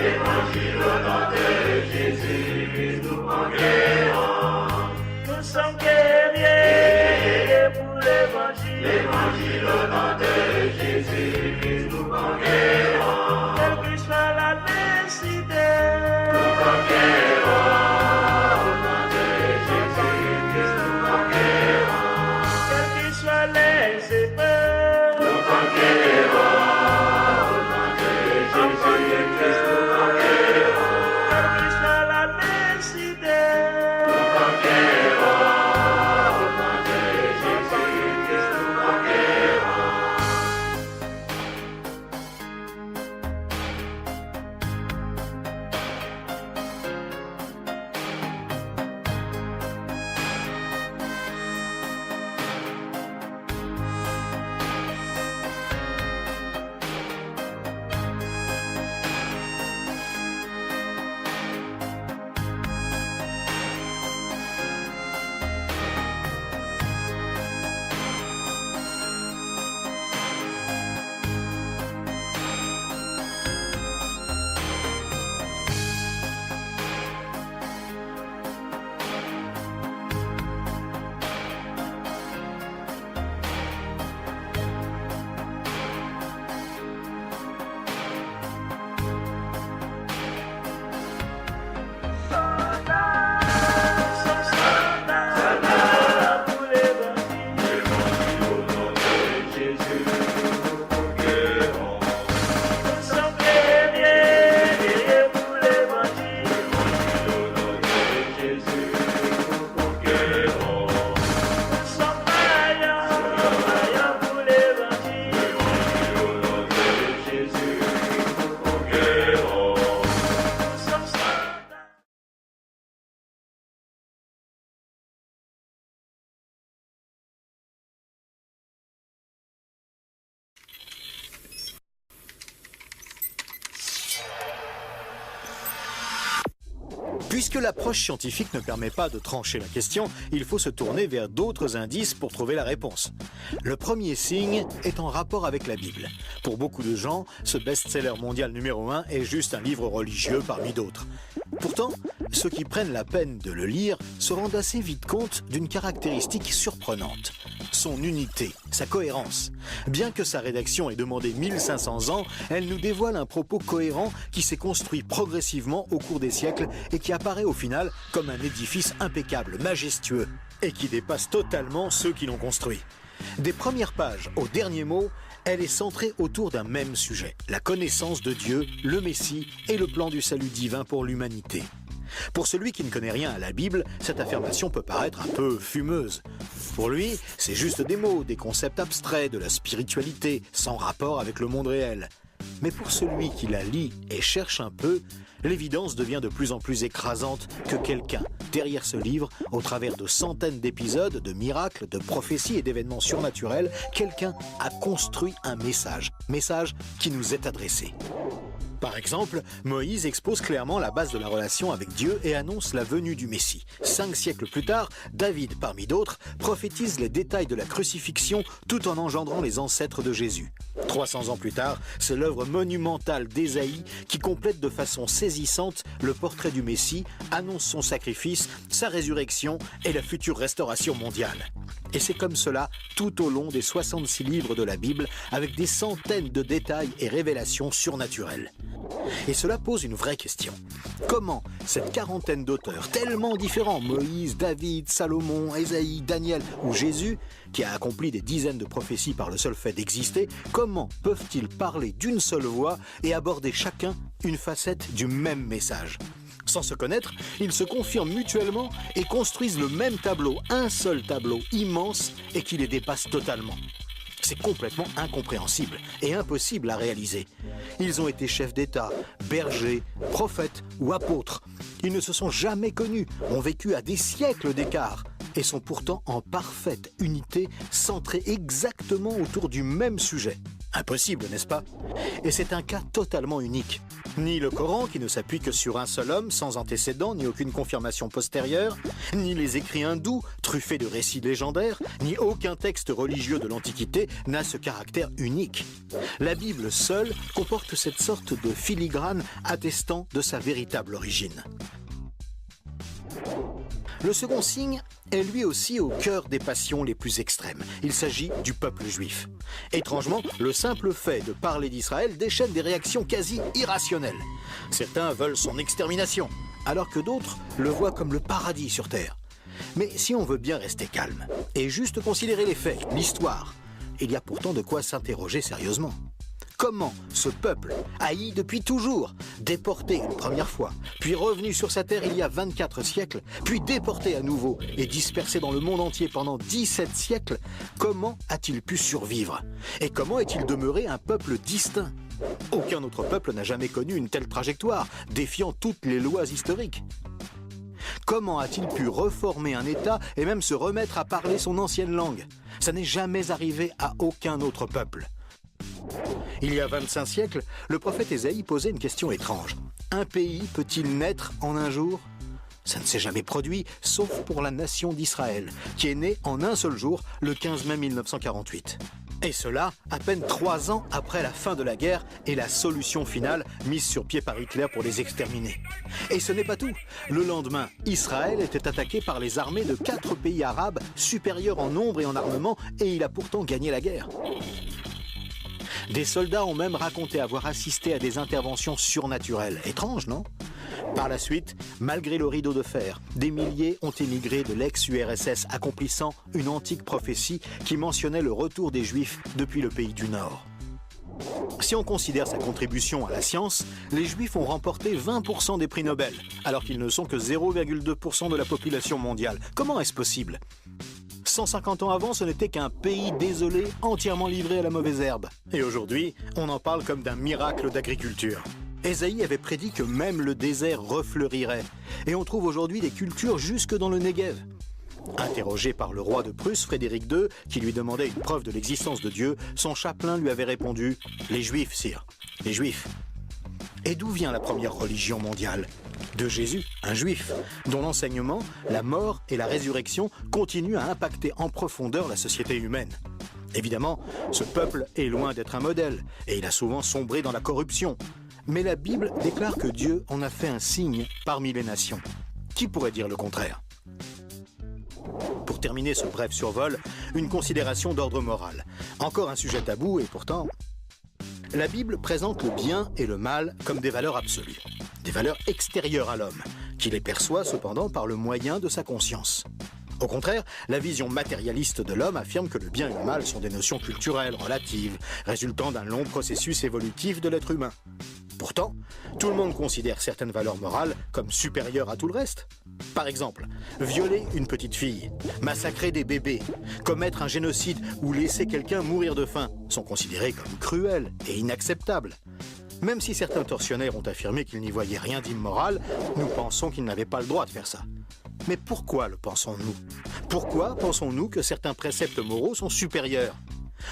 Évangile au nom de Jésus, nous conquérons. Nous sommes guerriers pour l'évangile. Évangile au nom de Jésus, nous conquérons. Quelle que soit la nécessité, Nous conquérons. Au nom de Jésus, nous conquérons. quelles que soient les épreuves, Nous conquérons. Au nom de Jésus, nous conquérons. quelle que soit la nécessité, Nous conquérons. Au nom de Jésus, nous conquérons. soldats pour l'évangile. Évangile au nom de Jésus, nous conquérons. Nous sommes guerriers pour l'évangile. Évangile au nom de Jésus, nous conquérons. Nous sommes vaillants pour l'évangile. Évangile au nom de Jésus, nous conquérons. Nous sommes soldats. Puisque l'approche scientifique ne permet pas de trancher la question, il faut se tourner vers d'autres indices pour trouver la réponse. Le premier signe est en rapport avec la Bible. Pour beaucoup de gens, ce best-seller mondial numéro 1 est juste un livre religieux parmi d'autres. Pourtant, ceux qui prennent la peine de le lire se rendent assez vite compte d'une caractéristique surprenante. Son unité, sa cohérence. Bien que sa rédaction ait demandé 1500 ans, elle nous dévoile un propos cohérent qui s'est construit progressivement au cours des siècles et qui apparaît au final comme un édifice impeccable, majestueux, et qui dépasse totalement ceux qui l'ont construit. Des premières pages au dernier mot, elle est centrée autour d'un même sujet, la connaissance de Dieu, le Messie et le plan du salut divin pour l'humanité. Pour celui qui ne connaît rien à la Bible, cette affirmation peut paraître un peu fumeuse. Pour lui, c'est juste des mots, des concepts abstraits, de la spiritualité, sans rapport avec le monde réel. Mais pour celui qui la lit et cherche un peu, l'évidence devient de plus en plus écrasante que quelqu'un, derrière ce livre, au travers de centaines d'épisodes, de miracles, de prophéties et d'événements surnaturels, quelqu'un a construit un message qui nous est adressé. Par exemple, Moïse expose clairement la base de la relation avec Dieu et annonce la venue du Messie. 5 siècles plus tard, David, parmi d'autres, prophétise les détails de la crucifixion tout en engendrant les ancêtres de Jésus. 300 ans plus tard, c'est l'œuvre monumentale d'Ésaïe qui complète de façon saisissante le portrait du Messie, annonce son sacrifice, sa résurrection et la future restauration mondiale. Et c'est comme cela tout au long des 66 livres de la Bible, avec des centaines de détails et révélations surnaturelles. Et cela pose une vraie question. Comment cette quarantaine d'auteurs tellement différents, Moïse, David, Salomon, Ésaïe, Daniel ou Jésus, qui a accompli des dizaines de prophéties par le seul fait d'exister, comment peuvent-ils parler d'une seule voix et aborder chacun une facette du même message ? Sans se connaître, ils se confirment mutuellement et construisent le même tableau, un seul tableau immense et qui les dépasse totalement. C'est complètement incompréhensible et impossible à réaliser. Ils ont été chefs d'État, bergers, prophètes ou apôtres. Ils ne se sont jamais connus, ont vécu à des siècles d'écart et sont pourtant en parfaite unité, centrés exactement autour du même sujet. Impossible, n'est-ce pas? Et c'est un cas totalement unique. Ni le Coran, qui ne s'appuie que sur un seul homme, sans antécédent ni aucune confirmation postérieure, ni les écrits hindous, truffés de récits légendaires, ni aucun texte religieux de l'Antiquité n'a ce caractère unique. La Bible seule comporte cette sorte de filigrane attestant de sa véritable origine. Le second signe est lui aussi au cœur des passions les plus extrêmes. Il s'agit du peuple juif. Étrangement, le simple fait de parler d'Israël déchaîne des réactions quasi irrationnelles. Certains veulent son extermination, alors que d'autres le voient comme le paradis sur terre. Mais si on veut bien rester calme et juste considérer les faits, l'histoire, il y a pourtant de quoi s'interroger sérieusement. Comment ce peuple, haï depuis toujours, déporté une première fois, puis revenu sur sa terre il y a 24 siècles, puis déporté à nouveau et dispersé dans le monde entier pendant 17 siècles, comment a-t-il pu survivre? Et comment est-il demeuré un peuple distinct? Aucun autre peuple n'a jamais connu une telle trajectoire, défiant toutes les lois historiques. Comment a-t-il pu reformer un État et même se remettre à parler son ancienne langue? Ça n'est jamais arrivé à aucun autre peuple. Il y a 25 siècles, le prophète Ésaïe posait une question étrange. Un pays peut-il naître en un jour? Ça ne s'est jamais produit, sauf pour la nation d'Israël, qui est née en un seul jour, le 15 mai 1948. Et cela, à peine 3 ans après la fin de la guerre et la solution finale mise sur pied par Hitler pour les exterminer. Et ce n'est pas tout. Le lendemain, Israël était attaqué par les armées de 4 pays arabes, supérieurs en nombre et en armement, et il a pourtant gagné la guerre. Des soldats ont même raconté avoir assisté à des interventions surnaturelles. Étrange, non? Par la suite, malgré le rideau de fer, des milliers ont émigré de l'ex-URSS, accomplissant une antique prophétie qui mentionnait le retour des Juifs depuis le pays du Nord. Si on considère sa contribution à la science, les Juifs ont remporté 20% des prix Nobel, alors qu'ils ne sont que 0,2% de la population mondiale. Comment est-ce possible? 150 ans avant, ce n'était qu'un pays désolé, entièrement livré à la mauvaise herbe. Et aujourd'hui, on en parle comme d'un miracle d'agriculture. Ésaïe avait prédit que même le désert refleurirait. Et on trouve aujourd'hui des cultures jusque dans le Negev. Interrogé par le roi de Prusse, Frédéric II, qui lui demandait une preuve de l'existence de Dieu, son chapelain lui avait répondu « Les Juifs, sire, les Juifs ». Et d'où vient la première religion mondiale? De Jésus, un juif, dont l'enseignement, la mort et la résurrection continuent à impacter en profondeur la société humaine. Évidemment, ce peuple est loin d'être un modèle, et il a souvent sombré dans la corruption. Mais la Bible déclare que Dieu en a fait un signe parmi les nations. Qui pourrait dire le contraire? Pour terminer ce bref survol, une considération d'ordre moral. Encore un sujet tabou et pourtant... La Bible présente le bien et le mal comme des valeurs absolues, des valeurs extérieures à l'homme, qui les perçoit cependant par le moyen de sa conscience. Au contraire, la vision matérialiste de l'homme affirme que le bien et le mal sont des notions culturelles, relatives, résultant d'un long processus évolutif de l'être humain. Pourtant, tout le monde considère certaines valeurs morales comme supérieures à tout le reste. Par exemple, violer une petite fille, massacrer des bébés, commettre un génocide ou laisser quelqu'un mourir de faim sont considérés comme cruels et inacceptables. Même si certains tortionnaires ont affirmé qu'ils n'y voyaient rien d'immoral, nous pensons qu'ils n'avaient pas le droit de faire ça. Mais pourquoi le pensons-nous? Pourquoi pensons-nous que certains préceptes moraux sont supérieurs?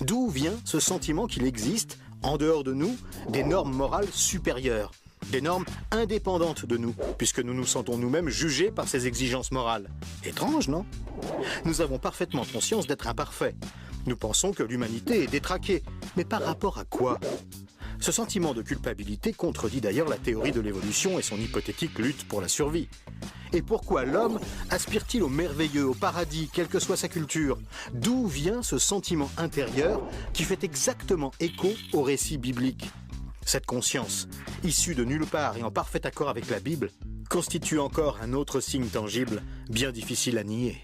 D'où vient ce sentiment qu'il existe, en dehors de nous, des normes morales supérieures, des normes indépendantes de nous, puisque nous nous sentons nous-mêmes jugés par ces exigences morales? Étrange, non? Nous avons parfaitement conscience d'être imparfaits. Nous pensons que l'humanité est détraquée, mais par rapport à quoi? Ce sentiment de culpabilité contredit d'ailleurs la théorie de l'évolution et son hypothétique lutte pour la survie. Et pourquoi l'homme aspire-t-il au merveilleux, au paradis, quelle que soit sa culture? D'où vient ce sentiment intérieur qui fait exactement écho au récit biblique? Cette conscience, issue de nulle part et en parfait accord avec la Bible, constitue encore un autre signe tangible, bien difficile à nier.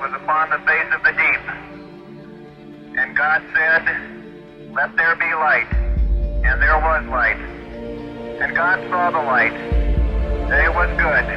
was upon the face of the deep. And God said, "Let there be light." And there was light. And God saw the light, and it was good.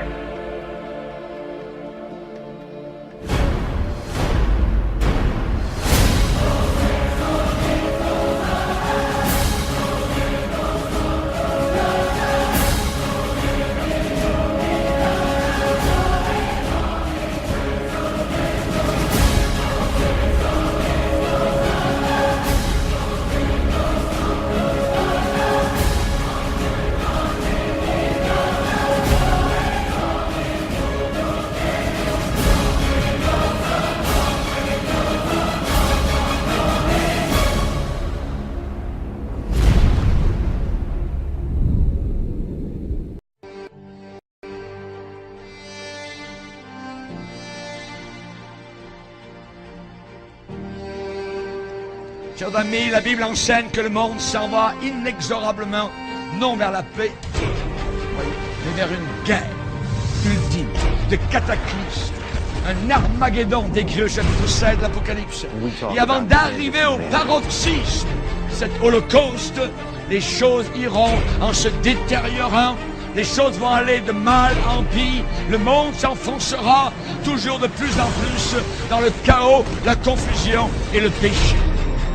Chers amis, la Bible enseigne que le monde s'en va inexorablement, non vers la paix, mais vers une guerre ultime, de cataclysme, un Armageddon décrit au chapitre 7 de l'Apocalypse. Et avant d'arriver au paroxysme, cet holocauste, les choses iront en se détériorant, les choses vont aller de mal en pire, le monde s'enfoncera toujours de plus en plus dans le chaos, la confusion et le péché.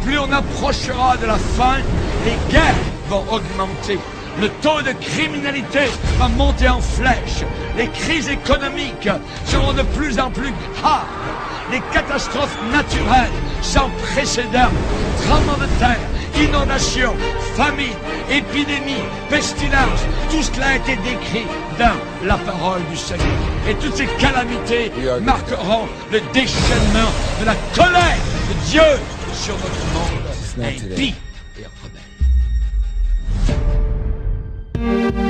Plus on approchera de la fin, les guerres vont augmenter. Le taux de criminalité va monter en flèche. Les crises économiques seront de plus en plus graves. Les catastrophes naturelles sans précédent, tremblements de terre, inondations, famine, épidémies, pestilences, tout cela a été décrit dans la parole du Seigneur. Et toutes ces calamités marqueront le déchaînement de la colère de Dieu sur notre monde impie et rebelle.